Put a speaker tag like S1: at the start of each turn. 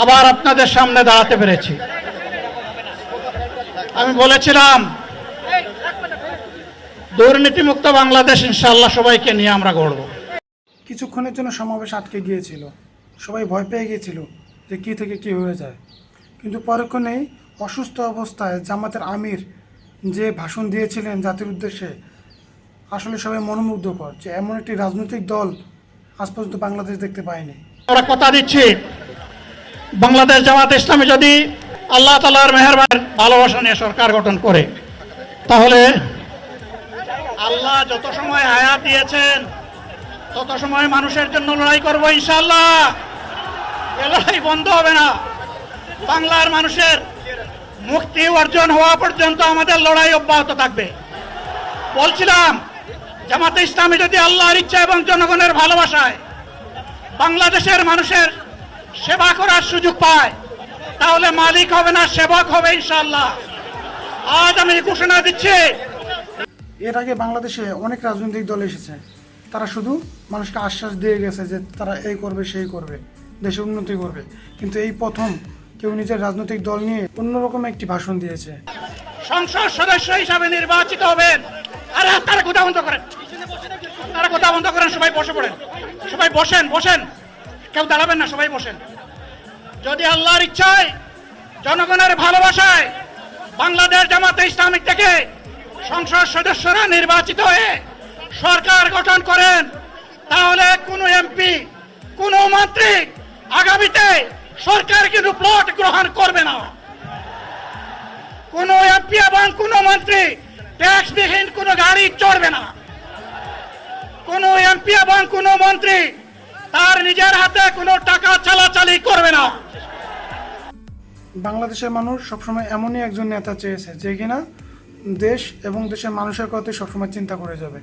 S1: আবার আপনাদের সামনে দাঁড়াতে পেরেছি। আমি বলেছিলাম দুর্নীতিমুক্ত বাংলাদেশ ইনশাআল্লাহ সবাইকে নিয়ে আমরা গড়ব।
S2: কিছুক্ষণের জন্য সমাবেশ আটকে গিয়েছিল, সবাই ভয় পেয়ে গিয়েছিল যে কী থেকে কী হয়ে যায়। কিন্তু পরক্ষণেই অসুস্থ অবস্থায় জামাতের আমির যে ভাষণ দিয়েছিলেন জাতির উদ্দেশ্যে, আসলে সবাই মনোমুগ্ধকর যে এমন একটি রাজনৈতিক দল আজ পর্যন্ত বাংলাদেশ দেখতে পায়নি।
S1: আমরা কথা দিচ্ছি, বাংলাদেশ জামাত ইসলামী যদি আল্লাহ তাআলার মেহেরবানি ভালোবাসা নিয়ে সরকার গঠন করে, তাহলে আল্লাহ যত সময় হায়াত দিয়েছেন তত সময় মানুষের জন্য লড়াই করবো ইনশাআল্লাহ। এ লড়াই বন্ধ হবে না। বাংলার মানুষের মুক্তি অর্জন হওয়া পর্যন্ত আমাদের লড়াই অব্যাহত থাকবে। বলছিলাম জামাতে ইসলামী যদি আল্লাহর ইচ্ছা এবং জনগণের ভালোবাসায় বাংলাদেশের মানুষের সেবা করার সুযোগ পায়, তাহলে মালিক হবে না, সেবক হবে ইনশাআল্লাহ। আজ আমি ঘোষণা দিচ্ছি,
S2: এর আগে বাংলাদেশে অনেক রাজনৈতিক দল এসেছে, তারা শুধু মানুষকে আশ্বাস দিয়ে গেছে যে তারা এই করবে সেই করবে, দেশের উন্নতি করবে। কিন্তু এই প্রথম কেউ নিজের রাজনৈতিক দল নিয়ে অন্যরকম একটি ভাষণ দিয়েছে।
S1: সংসদ সদস্য হিসাবে নির্বাচিত হবেন। আরে তারা কথা বন্ধ করেন, তারা কথা বন্ধ করেন, সবাই বসে পড়েন, সবাই বসেন, বসেন, কেউ দাঁড়াবেন না, সবাই বসেন। যদি আল্লাহর ইচ্ছায় জনগণের ভালোবাসায় বাংলাদেশ জামাতে ইসলামী থেকে সংসদ সদস্যরা নির্বাচিত হয়ে সরকার গঠন করেন, তাহলে কোনো এমপি, কোনো মন্ত্রী আগামীতে সরকার কিন্তু প্লট গ্রহণ করবে না। কোনো এমপি এবং কোনো মন্ত্রী ট্যাক্সবিহীন কোনো গাড়ি চড়বে না। কোনো এমপি এবং কোনো মন্ত্রী তার নিজের হাতে কোনো টাকা চালাচালি করবে না।
S2: বাংলাদেশের মানুষ সবসময় এমনই একজন নেতা চেয়েছে যে কিনা দেশ এবং দেশের মানুষের কথা সবসময় চিন্তা করে যাবে।